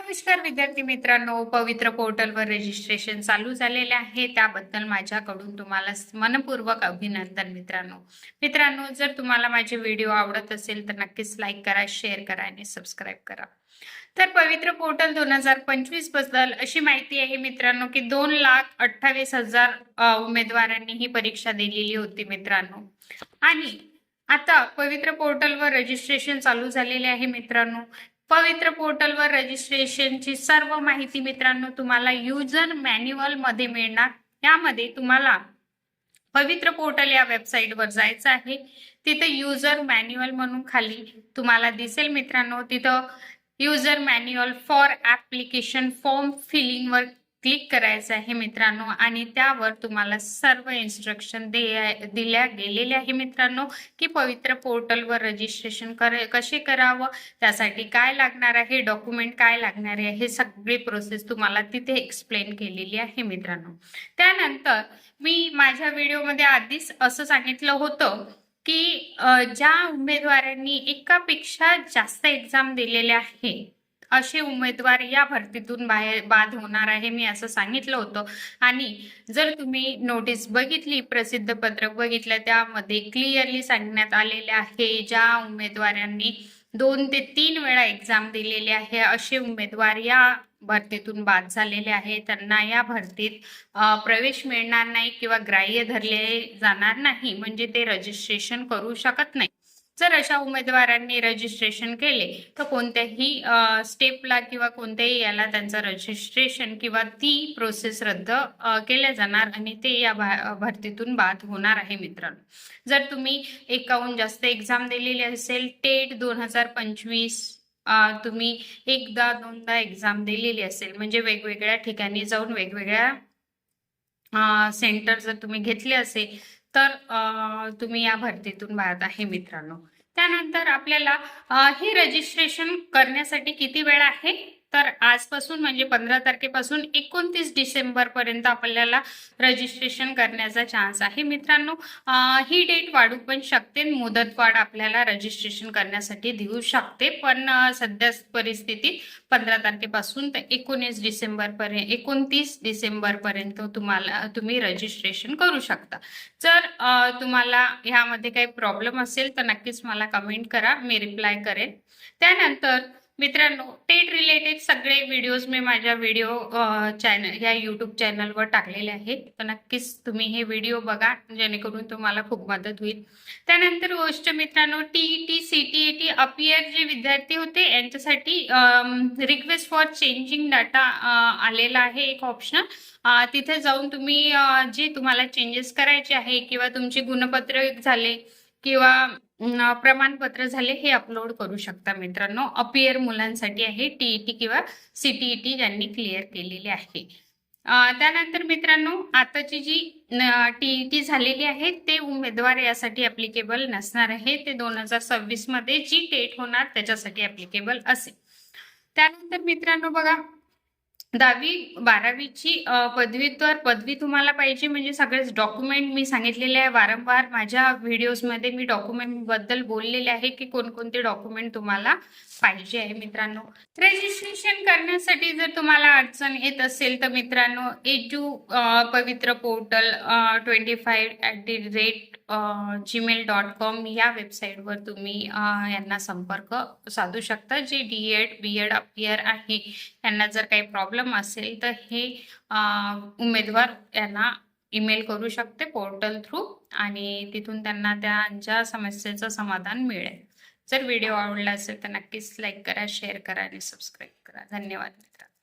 नमस्कार विद्यार्थी मित्रांनो, पवित्र पोर्टलवर रजिस्ट्रेशन चालू झालेले आहे. त्याबद्दल माझ्याकडून तुम्हाला मनपूर्वक अभिनंदन मित्रांनो. मित्रांनो, जर तुम्हाला माझे व्हिडिओ आवडत असेल तर नक्कीच लाईक करा, शेअर करा आणि सबस्क्राईब करा. तर पवित्र पोर्टल 2025 बद्दल अशी माहिती आहे मित्रांनो की 2,28,000 उमेदवारांनी ही परीक्षा दिलेली होती मित्रांनो. आणि आता पवित्र पोर्टलवर रजिस्ट्रेशन चालू झालेले आहे मित्रांनो. पवित्र पोर्टलवर रजिस्ट्रेशनची सर्व माहिती मित्रांनो तुम्हाला युजर मॅन्युअल मध्ये मिळणार. यामध्ये तुम्हाला पवित्र पोर्टल या वेबसाईटवर जायचं आहे. तिथे युजर मॅन्युअल म्हणून खाली तुम्हाला दिसेल मित्रांनो. तिथं user manual for application form filling वर क्लिक करायचं आहे मित्रांनो. आणि त्यावर तुम्हाला सर्व इन्स्ट्रक्शन दिल्या गेलेले आहे मित्रांनो की पवित्र पोर्टलवर रजिस्ट्रेशन कसे करावं, त्यासाठी काय लागणार आहे, डॉक्युमेंट काय लागणार आहे, हे सगळी प्रोसेस तुम्हाला तिथे एक्सप्लेन केलेली आहे मित्रांनो. त्यानंतर मी माझ्या व्हिडिओमध्ये आधीच असं सांगितलं होतं की ज्या उमेदवारांनी एकापेक्षा जास्त एक्झाम दिलेले आहे असे उमेदवार या भरतीतून बाद होणार आहे, मी असं सांगितलं होतं. आणि जर तुम्ही नोटीस बघितली, प्रसिद्ध पत्रक बघितलं, त्यामध्ये क्लिअरली सांगण्यात आलेले आहे ज्या उमेदवारांनी 2 ते 3 वेळा एक्झाम दिलेली आहे असे उमेदवार या भरतीतून बाद झालेले आहे. त्यांना या भरतीत प्रवेश मिळणार नाही किंवा ग्राह्य धरले जाणार नाही, म्हणजे ते रजिस्ट्रेशन करू शकत नाही. जर अशा उमेदवारांनी रजिस्ट्रेशन केले तर कोणत्याही स्टेपला किंवा कोणत्याही याला त्यांचं रजिस्ट्रेशन किंवा ती प्रोसेस रद्द केल्या जाणार आणि ते या भरतीतून बाद होणार आहे मित्रांनो. जर तुम्ही एकाहून जास्त एक्झाम दिलेली असेल, टेट 2025 तुम्ही एकदा दोनदा एक्झाम दिलेली असेल, म्हणजे वेगवेगळ्या ठिकाणी जाऊन वेगवेगळ्या सेंटर जर तुम्ही घेतले असेल तर तुम्ही या भरतीतून बाद आहे मित्रांनो. त्यानंतर आपल्याला हे रजिस्ट्रेशन करण्यासाठी किती वेळ आहे, तर आजपासून म्हणजे 15 तारखेपासून 29 डिसेंबर पर्यंत आपल्याला रजिस्ट्रेशन करण्याचा चान्स आहे मित्रांनो. ही डेट वाढू पण शकते, मुदतवाढ आपल्याला रजिस्ट्रेशन करण्यासाठी देऊ शकते, पण सध्या परिस्थितीत 15 तारखेपासून तर 29 डिसेंबर पर्यंत तुम्ही रजिस्ट्रेशन करू शकता. जर तुम्हाला ह्यामध्ये काही प्रॉब्लेम असेल तर नक्कीच मला कमेंट करा, मी रिप्लाय करेन. त्यानंतर मित्रांनो, टेट रिलेटेड सगळे व्हिडिओज मी माझ्या चॅनल या यूट्यूब चॅनलवर टाकलेले आहेत, तर नक्कीच तुम्ही हे व्हिडिओ बघा, जेणेकरून तुम्हाला खूप मदत होईल. त्यानंतर गोष्ट मित्रांनो, टीईटी सीटीईटी अपियर जे विद्यार्थी होते यांच्यासाठी रिक्वेस्ट फॉर चेंजिंग डाटा आलेला आहे एक ऑप्शन. तिथे जाऊन तुम्ही जे तुम्हाला चेंजेस करायचे आहे किंवा तुमचे गुणपत्र झाले किंवा प्रमाणपत्र झाले हे अपलोड करू शकता मित्रांनो. अपियर मुलांसाठी आहे, टीईटी किंवा सीटीईटी ज्यांनी क्लिअर केलेली आहे. त्यानंतर मित्रांनो, आताची जी टीईटी झालेली आहे ते उमेदवार यासाठी ऍप्लिकेबल नसणार आहे. ते 2026 मध्ये जी टेट होणार त्याच्यासाठी ऍप्लिकेबल असेल. त्यानंतर मित्रांनो बघा, 10वी-12वीची पदव्युत्तर पदवी तुम्हाला पाहिजे, म्हणजे सगळेच डॉक्युमेंट मी सांगितलेले आहे वारंवार. माझ्या व्हिडिओजमध्ये मी डॉक्युमेंट बद्दल बोललेले आहे की कोणकोणते डॉक्युमेंट तुम्हाला पाहिजे आहे मित्रांनो. रजिस्ट्रेशन करण्यासाठी जर तुम्हाला अडचण येत असेल तर मित्रांनो, पवित्र पोर्टल 25@gmail.com या वेबसाईटवर तुम्ही यांना संपर्क साधू शकता. जे डीएड बीएड अपियर आहे यांना जर काही प्रॉब्लेम असेल तर हे उमेदवार यांना ईमेल करू शकते पोर्टल थ्रू आणि तिथून त्यांना त्यांच्या समस्येचं समाधान मिळेल. जर व्हिडिओ आवडला असेल तर नक्कीच लाईक करा, शेअर करा आणि सबस्क्राईब करा. धन्यवाद मित्रांनो.